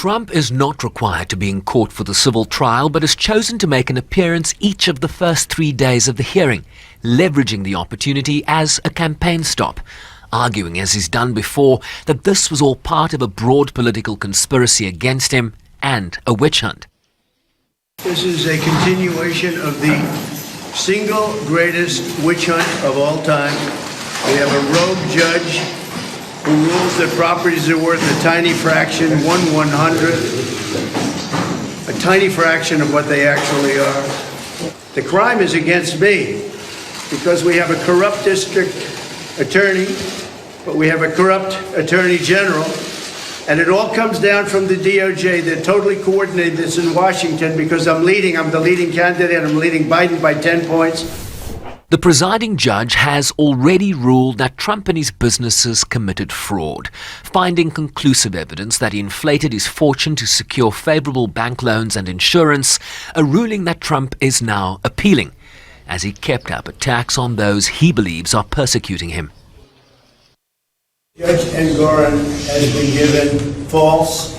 Trump is not required to be in court for the civil trial, but has chosen to make an appearance each of the first 3 days of the hearing, leveraging the opportunity as a campaign stop, arguing, as he's done before, that this was all part of a broad political conspiracy against him and a witch hunt. This is a continuation of the single greatest witch hunt of all time. We have a rogue judge who rules that properties are worth a tiny fraction, 1/100th, a tiny fraction of what they actually are. The crime is against me because we have a corrupt district attorney, but we have a corrupt attorney general, and it all comes down from the DOJ. They're totally coordinated this in Washington because I'm the leading candidate, I'm leading Biden by 10 points. The presiding judge has already ruled that Trump and his businesses committed fraud, finding conclusive evidence that he inflated his fortune to secure favorable bank loans and insurance, a ruling that Trump is now appealing, as he kept up attacks on those he believes are persecuting him. Judge Engoron has been given false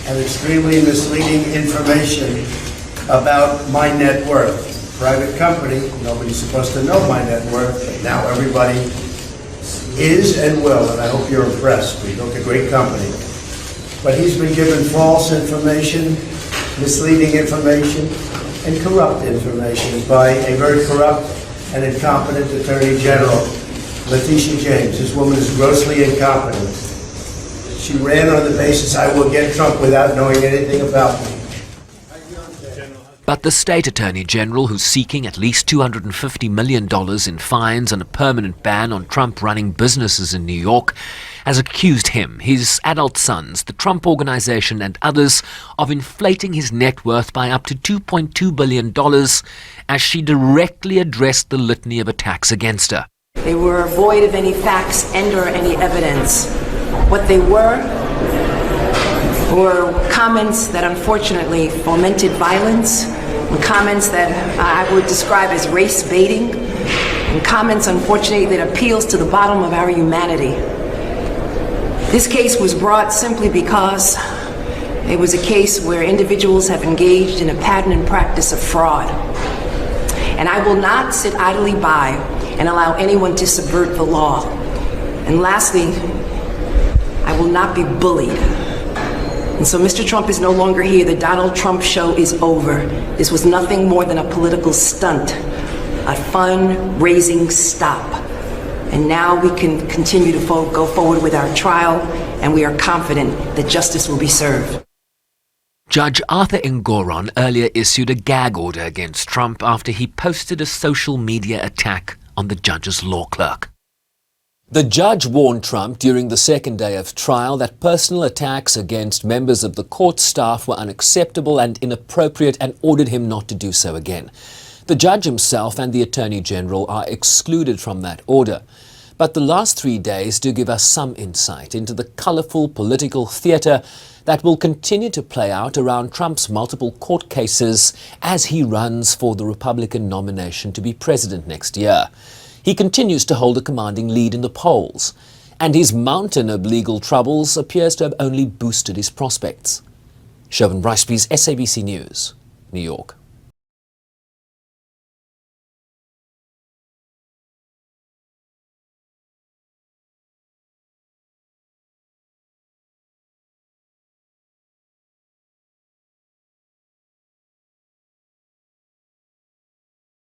and extremely misleading information about my net worth. Private company, nobody's supposed to know my net worth, but now everybody is and will, and I hope you're impressed. We built a great company. But he's been given false information, misleading information, and corrupt information by a very corrupt and incompetent Attorney General, Letitia James. This woman is grossly incompetent. She ran on the basis, I will get Trump without knowing anything about me. But the state attorney general, who's seeking at least $250 million in fines and a permanent ban on Trump running businesses in New York, has accused him, his adult sons, the Trump Organization and others of inflating his net worth by up to $2.2 billion as she directly addressed the litany of attacks against her. They were void of any facts and or any evidence. What they were comments that unfortunately fomented violence, and comments that I would describe as race baiting, and comments unfortunately that appeals to the bottom of our humanity. This case was brought simply because it was a case where individuals have engaged in a pattern and practice of fraud. And I will not sit idly by and allow anyone to subvert the law. And lastly, I will not be bullied. And so Mr. Trump is no longer here. The Donald Trump show is over. This was nothing more than a political stunt, a fundraising stop. And now we can continue to go forward with our trial, and we are confident that justice will be served. Judge Arthur Engoron earlier issued a gag order against Trump after he posted a social media attack on the judge's law clerk. The judge warned Trump during the second day of trial that personal attacks against members of the court staff were unacceptable and inappropriate and ordered him not to do so again. The judge himself and the Attorney General are excluded from that order. But the last 3 days do give us some insight into the colorful political theater that will continue to play out around Trump's multiple court cases as he runs for the Republican nomination to be president next year. He continues to hold a commanding lead in the polls, and his mountain of legal troubles appears to have only boosted his prospects. Chauvin Briceby's SABC News, New York.